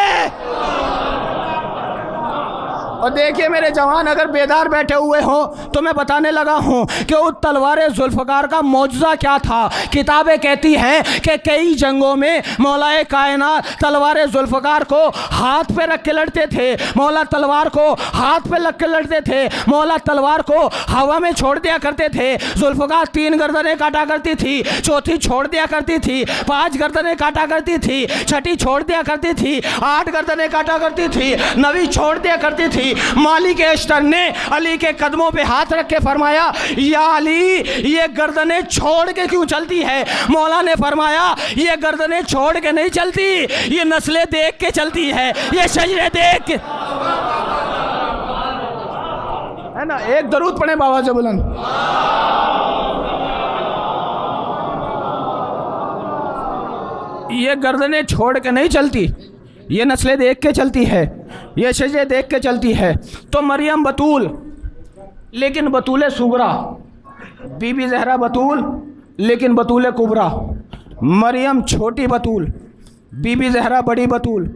और देखिए मेरे जवान अगर बेदार बैठे हुए हो तो मैं बताने लगा हूँ कि उस तलवार जुल्फ़कार का मौजज़ा क्या था। किताबें कहती हैं कि कई जंगों में मौलाए कायनात तलवार जुल्फ़कार को हाथ पे रख के लड़ते थे, मौला तलवार को हाथ पे रख के लड़ते थे, मौला तलवार को हवा में छोड़ दिया करते थे। जुल्फ़कार 3 गर्दनें काटा करती थी, चौथी छोड़ दिया करती थी, 5 गर्दनें काटा करती थी, छठी छोड़ दिया करती थी, 8 गर्दनें काटा करती थी, 9वीं छोड़ दिया करती थी। मालिक अश्तर ने अली के कदमों पे हाथ रख के फरमाया, या अली ये गर्दनें छोड़ के क्यों चलती है? मौला ने फरमाया ये गर्दनें छोड़ के नहीं चलती, ये नस्लें देख के चलती है, ये शजरे देख के, है ना। एक दरूद पढ़े बाबा से बुलंद। ये गर्दनें छोड़ के नहीं चलती, ये नस्लें देख के चलती है, ये शजरे देख के चलती है। तो मरियम बतूल, लेकिन बतूल सुगरा, बीबी ज़हरा बतूल लेकिन बतूल कुबरा। मरियम छोटी बतूल, बीबी ज़हरा बड़ी बतूल।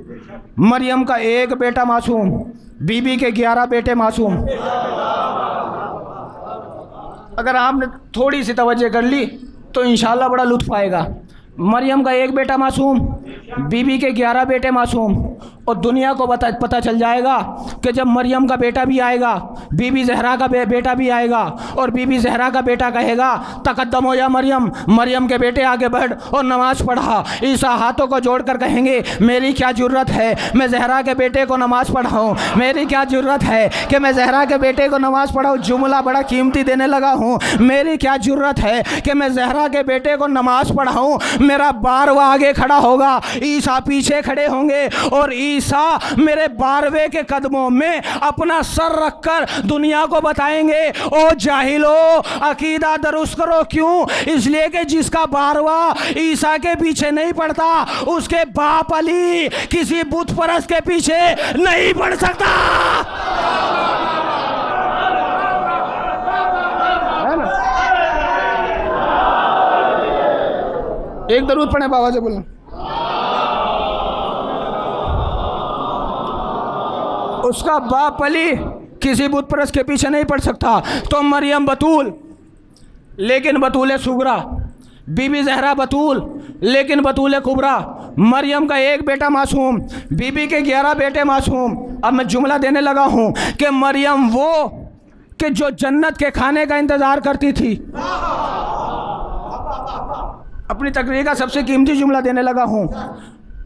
मरियम का एक बेटा मासूम, बीबी के 11 बेटे मासूम। अगर आपने थोड़ी सी तवज्जो कर ली तो इंशाल्लाह बड़ा लुत्फ़ आएगा। मरियम का एक बेटा मासूम, बीबी के 11 बेटे मासूम। और दुनिया को पता चल जाएगा कि जब मरियम का बेटा भी आएगा, बीबी ज़हरा का बेटा भी आएगा, और बीबी ज़हरा का बेटा कहेगा तकद्दम हो या मरियम, मरियम के बेटे आगे बढ़ और नमाज़ पढ़ा। ईसा हाथों को जोड़कर कहेंगे मेरी क्या ज़रूरत है मैं ज़हरा के बेटे को नमाज़ पढ़ाऊँ, मेरी क्या ज़रूरत है कि मैं ज़हरा के बेटे को नमाज़ पढ़ाऊँ। जुमला बड़ा कीमती देने लगा हूँ, मेरी क्या ज़रूरत है कि मैं ज़हरा के बेटे को नमाज़ पढ़ाऊँ। मेरा बारवा आगे खड़ा होगा, ईसा पीछे खड़े होंगे, और ईसा मेरे 12वें के कदमों में अपना सर रखकर दुनिया को बताएंगे ओ जाहिलो अकीदा दुरुस्त करो। क्यों? इसलिए कि जिसका 12वां ईसा के पीछे नहीं पड़ता उसके बाप अली किसी बुत परस्त के पीछे नहीं पड़ सकता। है ना? एक दरूद पढ़े बाबा से बोलो। उसका बाप अली किसी बुत परस्त के पीछे नहीं पड़ सकता। तो मरियम बतूल लेकिन बतूल सुगरा, बीबी ज़हरा बतूल लेकिन बतूल कुबरा। मरियम का एक बेटा मासूम, बीबी के 11 बेटे मासूम। अब मैं जुमला देने लगा हूँ कि मरियम वो कि जो जन्नत के खाने का इंतज़ार करती थी। अपनी तकरीर का सबसे कीमती जुमला देने लगा हूँ।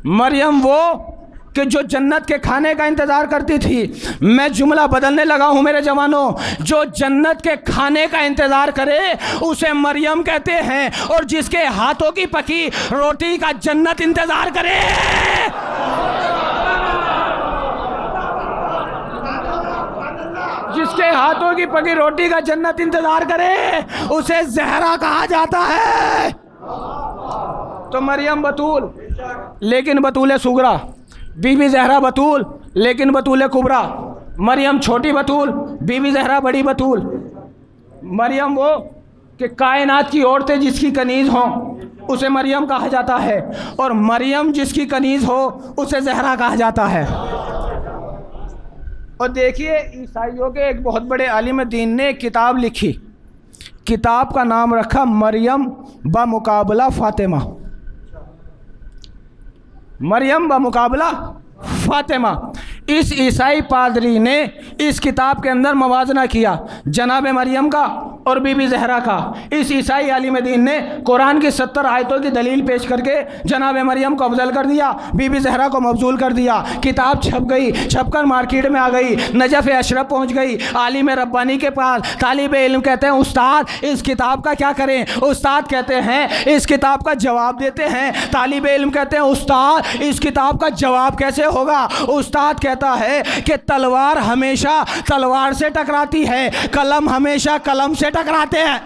मरियम वो कि जो जन्नत के खाने का इंतज़ार करती थी। मैं जुमला बदलने लगा हूँ मेरे जवानों, जो जन्नत के खाने का इंतज़ार करे उसे मरियम कहते हैं, और जिसके हाथों की पकी रोटी का जन्नत इंतज़ार करे जिसके हाथों की पकी रोटी का जन्नत इंतज़ार करे उसे ज़हरा कहा जाता है। तो मरियम बतूल लेकिन बतूल सुगरा, बीबी ज़हरा बतूल लेकिन बतूल कुबरा, मरियम छोटी बतूल, बीबी जहरा बड़ी बतूल। मरियम वो कि कायनात की औरतें जिसकी कनीज़ हों उसे मरियम कहा जाता है, और मरियम जिसकी कनीज़ हो उसे जहरा कहा जाता है। और देखिए ईसाइयों के एक बहुत बड़े आलिम दीन ने एक किताब लिखी, किताब का नाम रखा मरियम ब मुकाबला फातिमा। मरियम ब मुकाबला फातिमा। इस ईसाई पादरी ने इस किताब के अंदर मवाजना किया जनाब मरियम का और बीबी जहरा का। इस ईसाई आलिम दीन ने कुरान की 70 आयतों की दलील पेश करके जनाब मरियम को अफजल कर दिया, बीबी जहरा को मफजूल कर दिया। किताब छप गई, छपकर मार्केट में आ गई, नजफ़ अशरफ पहुंच गई, आलिम रब्बानी के पास। तालिब इल्म कहते हैं उस्ताद इस किताब का क्या करें? उस्ताद कहते हैं इस किताब का जवाब देते हैं। तालिब इल्म कहते हैं उस्ताद इस किताब का जवाब कैसे होगा? उस्ताद कहता है कि तलवार हमेशा तलवार से टकराती है, कलम हमेशा कलम से टकराते हैं।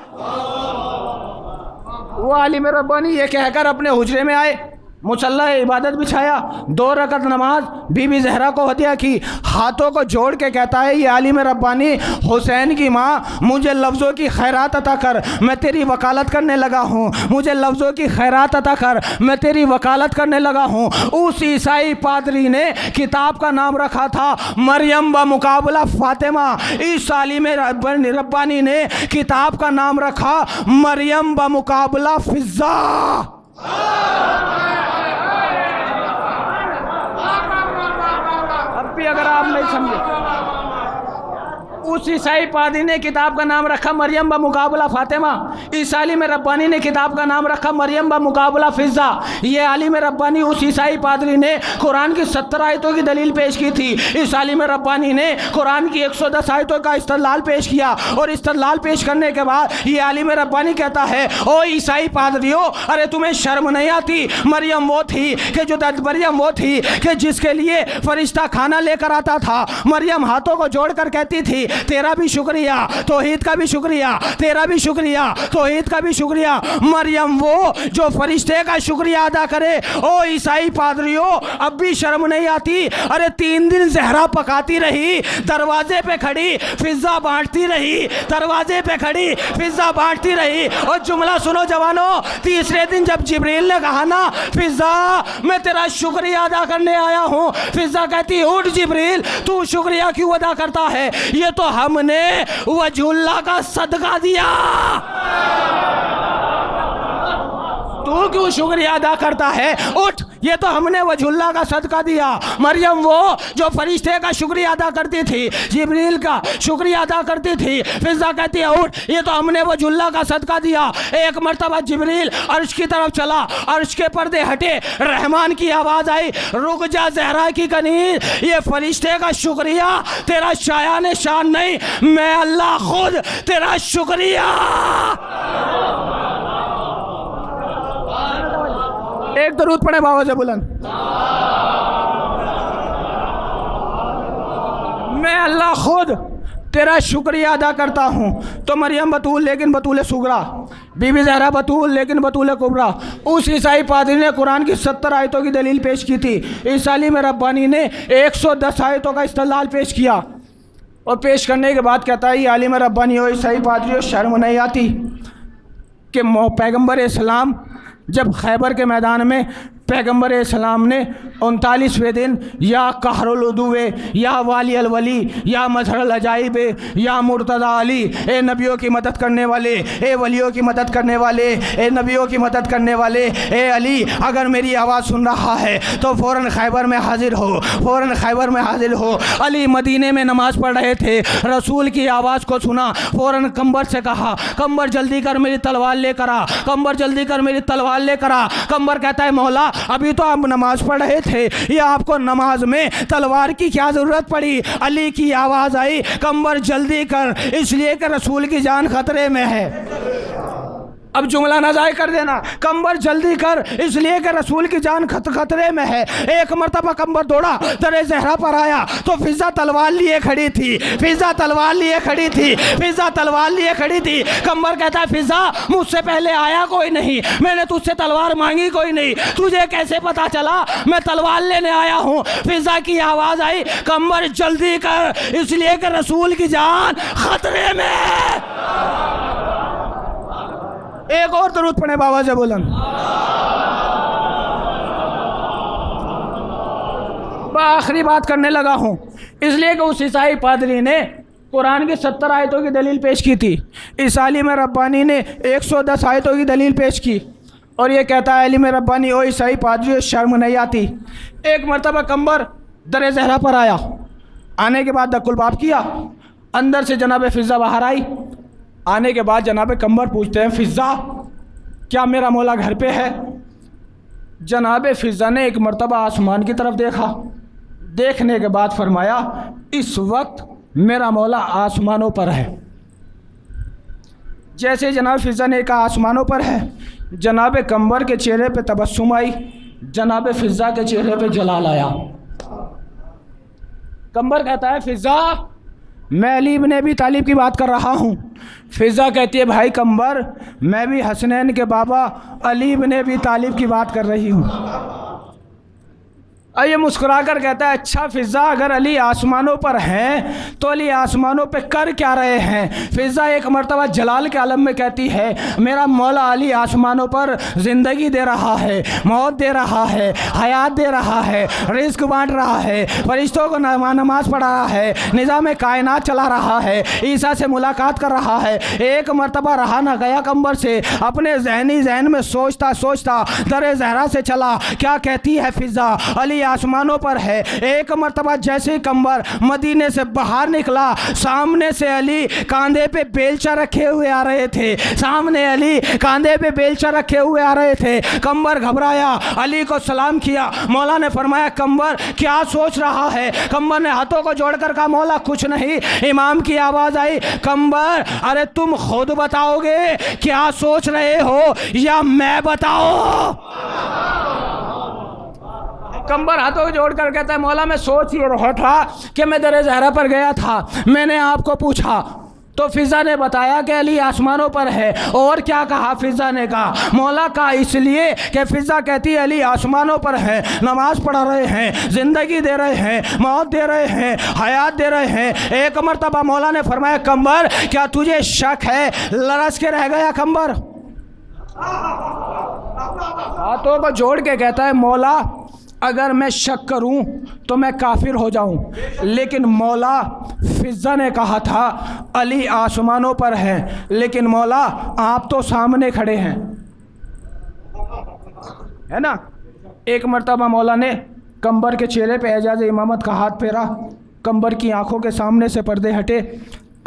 वो आलिम रब्बानी ये कहकर अपने हुजरे में आए, मुसल्ला इबादत बिछाया, 2 रकत नमाज बीबी जहरा को हदिया की, हाथों को जोड़ के कहता है ये आलिम रब्बानी हुसैन की माँ मुझे लफ्ज़ों की खैरात अता कर, मैं तेरी वकालत करने लगा हूँ, मुझे लफ्ज़ों की खैरात अता कर, मैं तेरी वकालत करने लगा हूँ। उस ईसाई पादरी ने किताब का नाम रखा था मरियम व मुकाबला फातिमा। इस आलिम रब्बानी ने किताब का नाम रखा मरियम व मुकाबला फिज़ा। अब भी अगर आप नहीं समझे, उस ईसाई पादरी ने किताब का नाम रखा मरियम ब मुकाबला फातिमा। इस आलिम रब्बानी ने किताब का नाम रखा मरियम ब मुकाबला फिज़ा। ये आलिम रब्बानी उस ईसाई पादरी ने कुरान की 70 आयतों की दलील पेश की थी। इस आलिम रब्बानी ने कुरान की 110 आयतों का इस्तदलाल पेश किया, और इस्तदलाल पेश करने के बाद ये आलिम रब्बानी कहता है ओ ईसाई पादरियों, अरे तुम्हें शर्म नहीं आती? मरियम वो थी कि जिसके लिए फरिश्ता खाना लेकर आता था। मरियम हाथों को जोड़कर कहती थी तेरा भी शुक्रिया, तौहीद का भी शुक्रिया, तेरा भी शुक्रिया, तौहीद का भी शुक्रिया। मरियम वो जो फरिश्ते का शुक्रिया अदा करे। ओ ईसाई पादरियों, अब भी शर्म नहीं आती? अरे 3 दिन जहरा पकाती रही, दरवाजे पे खड़ी फिज़ा बांटती रही, दरवाजे पे खड़ी फिज़ा बांटती रही। और जुमला सुनो जवानों, तीसरे दिन जब जिब्रील ने कहा ना फिज़ा मैं तेरा शुक्रिया अदा करने आया हूँ, फिज़ा कहती उठ जिब्रील, तू शुक्रिया क्यों अदा करता है? ये तो हमने वजहुल्लाह का सदका दिया, तू क्यों शुक्रिया अदा करता है? उठ, ये तो हमने वजहुल्लाह का सदका दिया। मरियम वो जो फरिश्ते का शुक्रिया अदा करती थी, जिब्रील का शुक्रिया अदा करती थी। फिज़ा कहती है उठ, ये तो हमने वजहुल्लाह का सदका दिया। एक मरतबा जिब्रील अर्श की तरफ चला, अर्श के पर्दे हटे, रहमान की आवाज़ आई रुक जा ज़हरा की कनीज़, ये फरिश्ते का शुक्रिया तेरा शायान शान नहीं, मैं अल्लाह खुद तेरा शुक्रिया। एक दरूद पढ़े बाबा से बुलंद। मैं अल्लाह खुद तेरा शुक्रिया अदा करता हूँ। तो मरियम बतूल लेकिन बतूल सुगरा, बीबी ज़हरा बतूल लेकिन बतूल कुबरा। उस ईसाई पादरी ने कुरान की 70 आयतों की दलील पेश की थी। इस आलिम रब्बानी ने 110 आयतों का इस्तदलाल पेश किया, और पेश करने के बाद कहता है ये आलिम रब्बानी हो ईसाई पादरी हो, शर्म नहीं आती कि पैगम्बर इस्लाम जब खैबर के मैदान में पैगम्बर इस्लाम ने 39वें दिन या कहरुल उदुवे या वाली अलवली या मजहर अजाइब या मुर्तज़ा अली, ए नबियों की मदद करने वाले, ए वलियों की मदद करने वाले, ए नबियों की मदद करने वाले, ए अली अगर मेरी आवाज़ सुन रहा है तो फ़ौरन खैबर में हाजिर हो, फ़ौरन खैबर में हाजिर हो। अली मदीने में नमाज़ पढ़ रहे थे, रसूल की आवाज़ को सुना, फ़ौरन कंबर से कहा कंबर जल्दी कर मेरी तलवार लेकर आ, कंबर जल्दी कर मेरी तलवार लेकर आ। कंबर कहता है मौला अभी तो आप नमाज पढ़ रहे थे, ये आपको नमाज में तलवार की क्या ज़रूरत पड़ी? अली की आवाज़ आई कंबर जल्दी कर, इसलिए कि रसूल की जान खतरे में है। अब जुमला ना जाए कर देना। कंबर जल्दी कर, इसलिए कि रसूल की जान खतरे में है। एक मरतबा कंबर दौड़ा, दरे ज़हरा पर आया तो फिजा तलवार लिए खड़ी थी, फिजा तलवार लिए खड़ी थी, फिजा तलवार लिए खड़ी थी। कंबर कहता है फिजा मुझसे पहले आया कोई नहीं, मैंने तुझसे तलवार मांगी कोई नहीं, तुझे कैसे पता चला मैं तलवार लेने आया हूँ। फिजा की आवाज़ आई कंबर जल्दी कर, इसलिए कि रसूल की जान खतरे में है। एक और दरूद पढ़े बाबा से बुलंद। आखिरी बात करने लगा हूँ, इसलिए कि उस ईसाई पादरी ने कुरान की 70 आयतों की दलील पेश की थी, इस आलिम रब्बानी ने 110 आयतों की दलील पेश की, और ये कहता है आलिम रब्बानी ओ ईसाई पादरी शर्म नहीं आती। एक मरतबा कंबर दरे ज़हरा पर आया, आने के बाद दक्कुल बाप किया, अंदर से जनाब फिज़ा बाहर आई। आने के बाद जनाब कंबर पूछते हैं फिज़ा क्या मेरा मौला घर पे है? जनाब फिज़ा ने एक मरतबा आसमान की तरफ देखा, देखने के बाद फरमाया इस वक्त मेरा मौला आसमानों पर है। जैसे जनाब फिज़ा ने कहा आसमानों पर है, जनाब कंबर के चेहरे पे तबस्सुम आई, जनाब फिज़ा के चेहरे पे जलाल आया। कंबर कहता है फिज़ा मैं अली इब्न अबी तालिब की बात कर रहा हूँ। फिज़ा कहती है भाई कंबर मैं भी हसनैन के बाबा अली इब्न अबी तालिब की बात कर रही हूँ। ये मुस्कुरा कर कहता है अच्छा फिज़ा अगर अली आसमानों पर हैं तो अली आसमानों पे कर क्या रहे हैं? फिज़ा एक मरतबा जलाल के आलम में कहती है मेरा मौला अली आसमानों पर ज़िंदगी दे रहा है, मौत दे रहा है, हयात दे रहा है, रिज़्क बांट रहा है, फरिश्तों को नमाज पढ़ा रहा है, निज़ाम कायनात चला रहा है, ईसा से मुलाकात कर रहा है। एक मरतबा रहा ना गया कंबर से, अपने जहन में सोचता सोचता दरे ज़हरा से चला। क्या कहती है फिज़ा अली आसमानों पर है। एक मरतबा जैसे ही कंबर मदीने से बाहर निकला, सामने से अली कांधे पे बेलचा रखे हुए आ रहे थे, सामने अली कांधे पे बेलचा रखे हुए आ रहे थे। कंबर घबराया, अली को सलाम किया। मौला ने फरमाया कंबर क्या सोच रहा है? कंबर ने हाथों को जोड़कर कहा मौला कुछ नहीं। इमाम की आवाज़ आई कंबर अरे तुम खुद बताओगे क्या सोच रहे हो या मैं बताओ? कंबर हाथों को जोड़कर कहता है मौला मैं सोच ही रहा था कि मैं दरे ज़हरा पर गया था, मैंने आपको पूछा तो फिज़ा ने बताया कि अली आसमानों पर है। और क्या कहा फिज़ा ने? कहा मौला का इसलिए कि फिज़ा कहती है अली आसमानों पर है, नमाज पढ़ा रहे हैं, ज़िंदगी दे रहे हैं, मौत दे रहे हैं, हयात दे रहे हैं। एक मरतबा मौला ने फरमाया कंबर क्या तुझे शक है? लरस के रह गया कंबर, हाथों को जोड़ के कहता है मौला अगर मैं शक करूं तो मैं काफिर हो जाऊं, लेकिन मौला फिज़ा ने कहा था अली आसमानों पर है, लेकिन मौला आप तो सामने खड़े हैं, है ना। एक मरतबा मौला ने कंबर के चेहरे पे एजाज़ इमामत का हाथ फेरा, कंबर की आंखों के सामने से पर्दे हटे।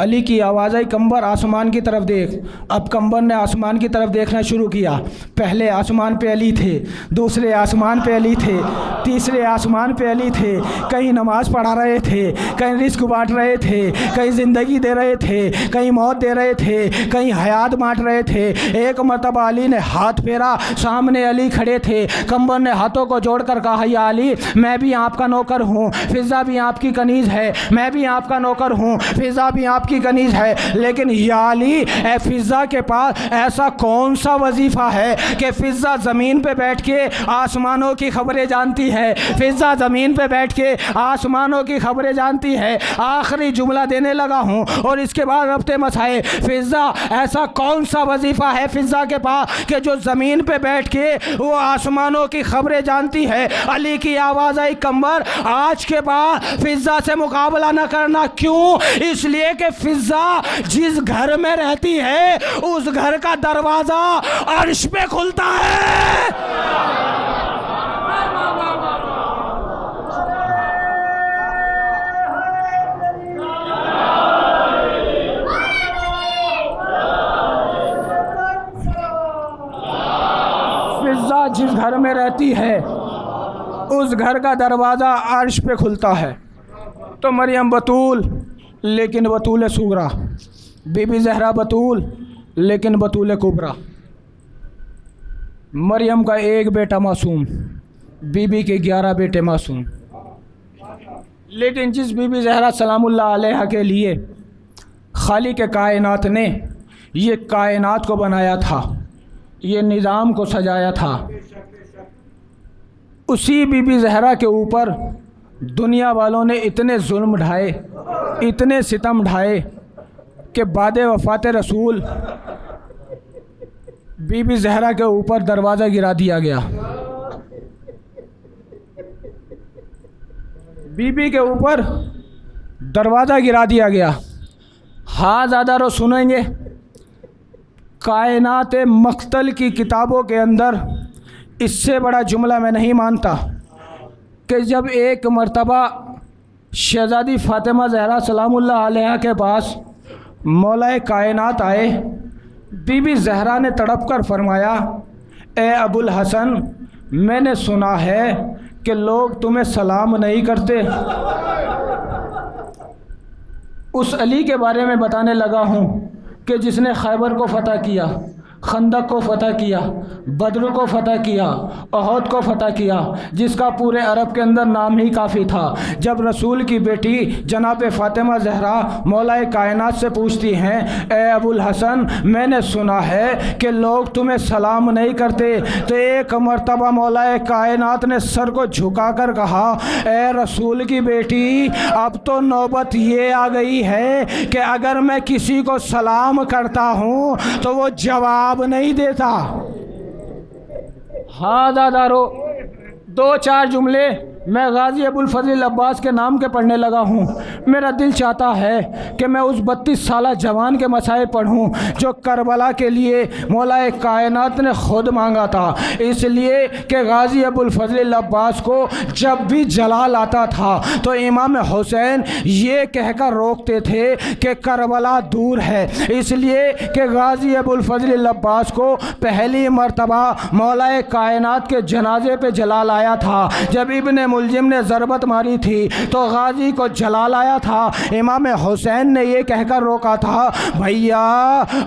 अली की आवाज़ आई कंबर आसमान की तरफ देख। अब कंबर ने आसमान की तरफ देखना शुरू किया। पहले आसमान पे अली थे, दूसरे आसमान पे अली थे, तीसरे आसमान पे अली थे। कहीं नमाज पढ़ा रहे थे, कहीं रिस्क बांट रहे थे, कहीं ज़िंदगी दे रहे थे, कहीं मौत दे रहे थे, कहीं हयात बांट रहे थे। एक मरतबा अली ने हाथ फेरा, सामने अली खड़े थे। कंबर ने हाथों को जोड़कर कहा या अली मैं भी आपका नौकर हूँ, फिज़ा भी आपकी कनीज़ है, मैं भी आपका नौकर हूँ, फिज़ा भी आपकी कनीज़ है, लेकिन या अली फिज़ा के पास ऐसा कौन सा वजीफ़ा है कि फ़िज़ा ज़मीन पे बैठ के आसमानों की खबरें जानती है, फ़िज़ा ज़मीन पे बैठ के आसमानों की खबरें जानती है। आखिरी जुमला देने लगा हूँ और इसके बाद रब्ते मसाए। फ़िज़ा ऐसा कौन सा वजीफ़ा है फ़िज़ा के पास कि जो ज़मीन पे बैठ के वो आसमानों की खबरें जानती है? अली की आवाज़ आई कंबर आज के बाद फ़िज़ा से मुकाबला न करना। क्यों? इसलिए कि फ़िज़ा जिस घर में रहती है उस घर का दरवाज़ा अर्श पे खुलता है। फ़िज़ा जिस घर में रहती है उस घर का दरवाज़ा अर्श पे खुलता है। तो मरियम बतूल लेकिन बतूल सुगरा, बीबी ज़हरा बतूल लेकिन बतूल कुबरा। मरियम का एक बेटा मासूम, बीबी के 11 बेटे मासूम। लेकिन जिस बीबी ज़हरा सलामुल्लाह अलैहा के लिए खालिक कायनात ने ये कायनात को बनाया था, ये निज़ाम को सजाया था, उसी बीबी ज़हरा के ऊपर दुनिया वालों ने इतने जुल्म ढाए, इतने सितम ढाए कि बाद वफ़ात रसूल बीबी ज़हरा के ऊपर दरवाज़ा गिरा दिया गया। बीबी के ऊपर दरवाज़ा गिरा दिया गया। हाँ ज़्यादा सुनेंगे, कायनात मख्तल की किताबों के अंदर इससे बड़ा जुमला मैं नहीं मानता कि जब एक मर्तबा शहज़ादी फ़ातिमा ज़हरा सलामुल्लाह अलैहा के पास मौलाए कायनात आए, बीबी ज़हरा ने तड़प कर फरमाया, ए अबुल हसन, मैंने सुना है कि लोग तुम्हें सलाम नहीं करते। उस अली के बारे में बताने लगा हूँ कि जिसने खैबर को फ़तह किया, खंदक को फ़तह किया, बद्र को फ़तह किया, अहद को फ़तह किया, जिसका पूरे अरब के अंदर नाम ही काफ़ी था। जब रसूल की बेटी जनाब फ़ातिमा ज़हरा मौलाए कायनात से पूछती हैं, ए अबुल हसन, मैंने सुना है कि लोग तुम्हें सलाम नहीं करते, तो एक मर्तबा मौलाए कायनात ने सर को झुकाकर कहा, ए रसूल की बेटी, अब तो नौबत ये आ गई है कि अगर मैं किसी को सलाम करता हूँ तो वो जवाब नहीं देता। हाँ दादारो, 2-4 जुमले मैं गाजी अबुल फजल अब्बास के नाम के पढ़ने लगा हूँ। मेरा दिल चाहता है कि मैं उस 32 साला जवान के मसाए पढ़ूँ जो करबला के लिए मौलाए कायनात ने ख़ुद मांगा था, इसलिए कि गाजी अबुल फजल अब्बास को जब भी जलाल आता था तो इमाम हुसैन ये कहकर रोकते थे कि करबला दूर है, इसलिए कि गाजी अबुल फजल अब्बास को पहली मर्तबा मौलाए कायनात के जनाजे पे जलाल आया था। जब इब्ने मुलजिम ने ज़रबत मारी थी तो गाजी को जलाल आया था। इमाम हुसैन ने ये कहकर रोका था, भैया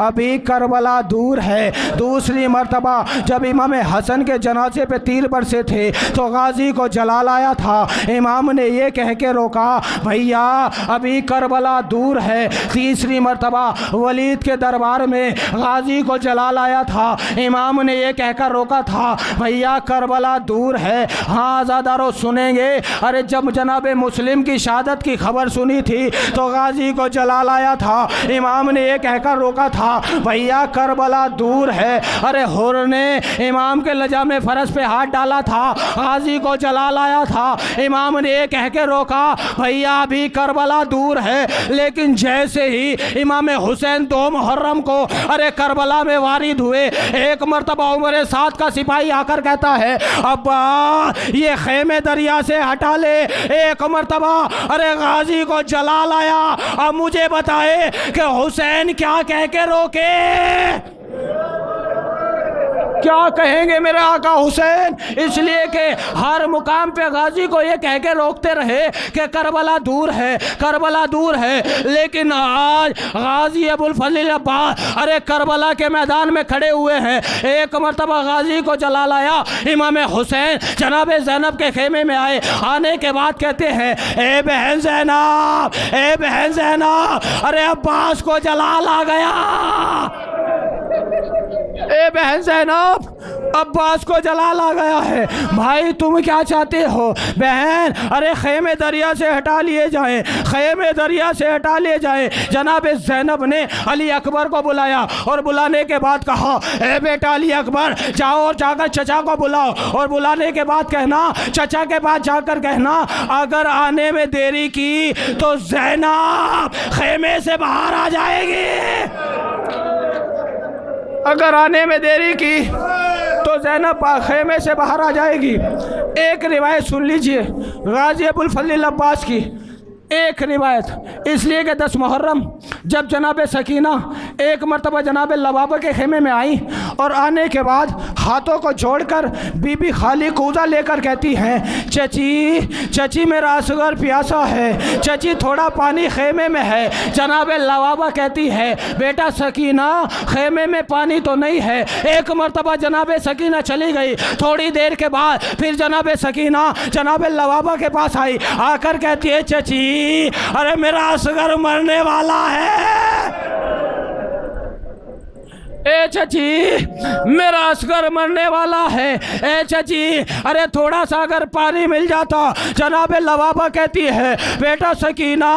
अभी करबला दूर है। दूसरी मर्तबा जब इमाम हसन के जनाजे पे तीर बरसे थे तो गाजी को जलाल आया था। इमाम ने ये कह के रोका, भैया अभी करबला दूर है। तीसरी मर्तबा वलीद के दरबार में गाजी को जलाल आया था। इमाम ने ये कहकर रोका था, भैया करबला दूर है। हाँ ज़ादारो सुनेंगे, अरे जब जनाब मुस्लिम की शहादत की खबर सुनी थी तो गाजी को जलाल आया था। इमाम ने ये कहकर रोका था, भैया करबला दूर है। अरे हुर ने इमाम के लजाम फ़रस पे हाथ डाला था, गाजी को जलाल आया था। इमाम ने ये कह के रोका, भैया अभी करबला दूर है। लेकिन जैसे ही इमाम हुसैन 2 मुहर्रम को अरे करबला में वारिद हुए, एक मर्तबा उमर साथ का सिपाही आकर कहता है, अब्बा ये खेमे दरिया से हटा ले। एक मर्तबा अरे गाजी को जलाल आया। अब मुझे बताए कि हुसैन क्या कह के रोके, क्या कहेंगे मेरे आका हुसैन? इसलिए कि हर मुकाम पे गाजी को ये कह के रोकते रहे कि करबला दूर है, करबला दूर है। लेकिन आज गाजी अबुल फजल अब्बास अरे करबला के मैदान में खड़े हुए हैं। एक मर्तबा गाजी को जलाल आया। इमाम हुसैन जनाब ज़ैनब के खेमे में आए। आने के बाद कहते हैं, ए बहन ज़ैनब, ए बहन ज़ैनब, अरे अब्बास को जलाल आ गया। ए बहन ज़ैनब, अब्बास को जलाल आ गया है। भाई तुम क्या चाहते हो? बहन अरे खेमे दरिया से हटा लिए जाएं, खेमे दरिया से हटा लिए जाएं। जनाब ज़ैनब ने अली अकबर को बुलाया और बुलाने के बाद कहा, ए बेटा अली अकबर, जाओ और जाकर चचा को बुलाओ। और बुलाने के बाद कहना, चचा के पास जाकर कहना, अगर आने में देरी की तो ज़ैनब खेमे से बाहर आ जाएगी। अगर आने में देरी की तो ज़ैनब खेमे से बाहर आ जाएगी। एक रिवायत सुन लीजिए गाजी अबुल फजल अब्बास की, एक रिवायत, इसलिए कि 10 मुहर्रम जब जनाब सकीना एक मर्तबा जनाब लबाबा के खेमे में आई और आने के बाद हाथों को जोड़कर बीबी खाली कूजा लेकर कहती हैं, चची चची मेरा असगर प्यासा है, चची थोड़ा पानी खेमे में है। जनाब लवाबा कहती है, बेटा सकीना खेमे में पानी तो नहीं है। एक मरतबा जनाब सकीना चली गई। थोड़ी देर के बाद फिर जनाब सकीना जनाब लवाबा के पास आई। आकर कहती है, चची अरे मेरा असगर मरने वाला है। ए चची मेरा असगर मरने वाला है। ए चची अरे थोड़ा सा अगर पानी मिल जाता। जनाब लवाबा कहती है, बेटा सकीना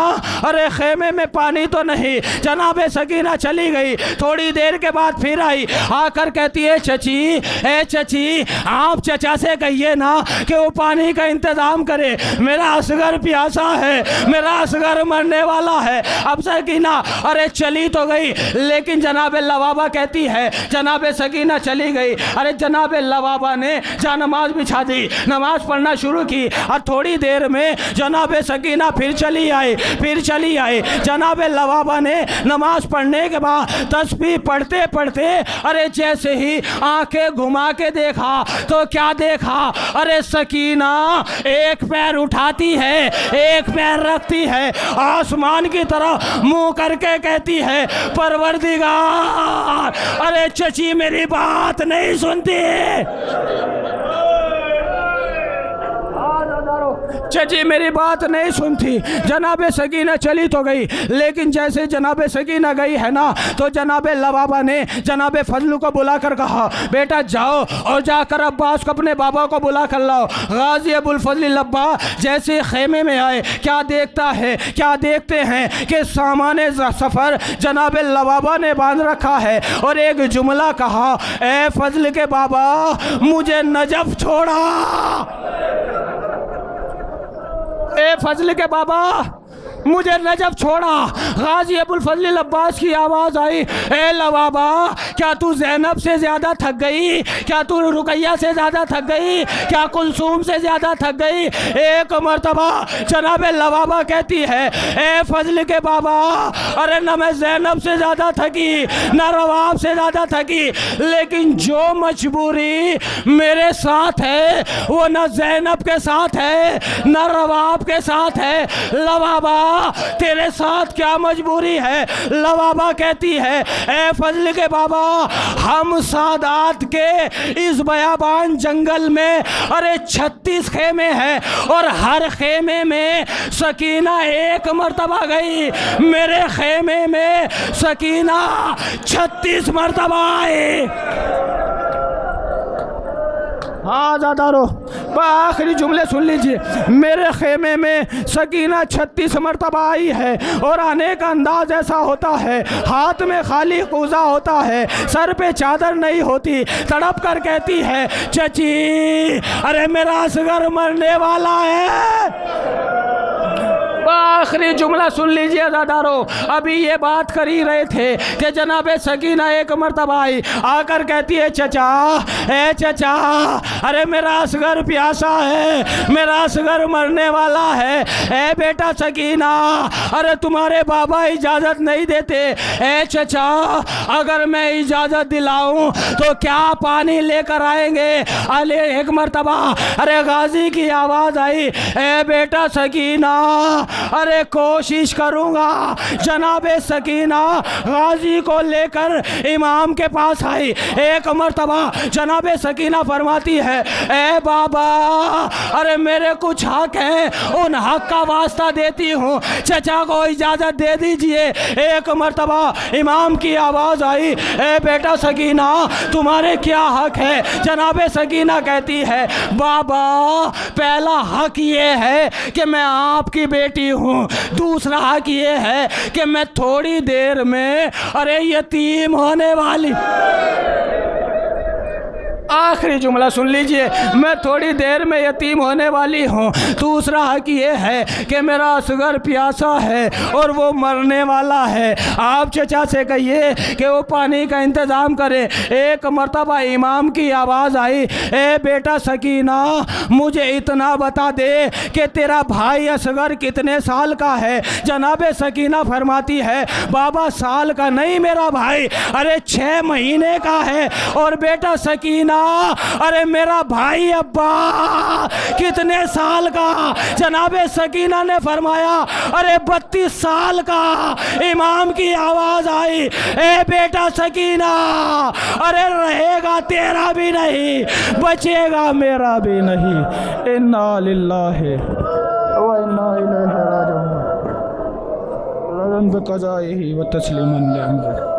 अरे खेमे में पानी तो नहीं। जनाब सकीना चली गई। थोड़ी देर के बाद फिर आई। आकर कहती है, चची ए चची आप चचा से कहिए ना कि वो पानी का इंतज़ाम करे, मेरा असगर प्यासा है, मेरा असगर मरने वाला है। अब सकीना अरे चली तो गई, लेकिन जनाब लवाबा कहती है, जनाब सकीना चली गई। अरे जनाब लवाबा ने जहाँ नमाज बिछा दी, नमाज पढ़ना शुरू की। और थोड़ी देर में जनाब सकीना फिर चली आई। जनाब लवाबा ने नमाज पढ़ने के बाद तस्बीह पढ़ते पढ़ते अरे जैसे ही आंखें घुमा के देखा तो क्या देखा, अरे सकीना एक पैर उठाती है, एक पैर रखती है, आसमान की तरफ मुंह करके कहती है, परवरदिगार अरे चची मेरी बात नहीं सुनती। चची मेरी बात नहीं सुनती। जनाब सकीना चली तो गई, लेकिन जैसे जनाब सकीना गई है ना, तो जनाब लवाबा ने जनाब फजलू को बुलाकर कहा, बेटा जाओ और जाकर अब्बास को अपने बाबा को बुला कर लाओ। गाजी अबुल फजल लब्बा जैसे खेमे में आए, क्या देखते हैं कि सामान सफ़र जनाब लवाबा ने बांध रखा है। और एक जुमला कहा, ए फजल के बाबा मुझे नजफ छोड़ा। ए फजल के बाबा मुझे नजफ छोड़ा। गाजी अबुल फजल अब्बास की आवाज़ आई, ए लवाबा क्या तू ज़ैनब से ज़्यादा थक गई, क्या तू रुकैया से ज़्यादा थक गई, क्या कुलसूम से ज़्यादा थक गई। एक मरतबा जनाब लवाबा कहती है, ए फजल के बाबा अरे न मैं ज़ैनब से ज़्यादा थकी न रवाब से ज़्यादा थकी, लेकिन जो मजबूरी मेरे साथ है वो न ज़ैनब के साथ है न रवाब के साथ है। लवाबा तेरे साथ क्या मजबूरी है। लवाबा कहती है, ए फजल के बाबा हम सादात के इस बयाबान जंगल में अरे 36 खेमे हैं और हर खेमे में सकीना एक मरतबा गई। मेरे खेमे में सकीना 36 मरतबा आई। हाँ ज़ादारो आखिरी जुमले सुन लीजिए। मेरे खेमे में सकीना 36 मरतबा आई है और आने का अंदाज ऐसा होता है, हाथ में खाली कूजा होता है, सर पे चादर नहीं होती। तड़प कर कहती है, चची अरे मेरा असगर मरने वाला है। आखिरी जुमला सुन लीजिए ज़ादारो। अभी ये बात कर ही रहे थे कि जनाब सकीना एक मरतबा आई, आकर कहती है, चचा ए चचा अरे मेरा असगर प्यासा है, मेरा असगर मरने वाला है। ए बेटा सकीना अरे तुम्हारे बाबा इजाज़त नहीं देते। ए चचा अगर मैं इजाज़त दिलाऊं तो क्या पानी लेकर आएंगे। अरे एक मरतबा अरे गाजी की आवाज़ आई, ए बेटा सकीना अरे कोशिश करूँगा। जनाब सकीना गाजी को लेकर इमाम के पास आई। एक मरतबा जनाब सकीना फरमाती है, ए बाबा अरे मेरे कुछ हक हैं, उन हक का वास्ता देती हूँ, चचा को इजाज़त दे दीजिए। एक मरतबा इमाम की आवाज़ आई, ए बेटा सकीना तुम्हारे क्या हक है। जनाब सकीना कहती है, बाबा पहला हक ये है कि मैं आपकी बेटी हूँ, दूसरा हक ये है कि मैं थोड़ी देर में अरे यतीम होने वाली। आखिरी जुमला सुन लीजिए, मैं थोड़ी देर में यतीम होने वाली हूँ। दूसरा हक ये है कि मेरा असगर प्यासा है और वो मरने वाला है। आप चचा से कहिए कि वो पानी का इंतज़ाम करे। एक मरतबा इमाम की आवाज़ आई, ए बेटा सकीना मुझे इतना बता दे कि तेरा भाई असगर कितने साल का है। जनाब सकीना फरमाती है, बाबा साल का नहीं मेरा भाई, अरे 6 महीने का है। और बेटा सकीना फरमाया अरे मेरा भाई अब्बा कितने साल का? जनाबे सकीना ने फरमाया अरे 32 साल का। इमाम की आवाज आई ए बेटा सकीना, अरे रहेगा तेरा भी नहीं, बचेगा मेरा भी नहीं। इन्ना लिल्लाहि व इन्ना इलैहि राजिऊन। रज़न बिक़ज़ाइही व तस्लीमन लिअम्रिही।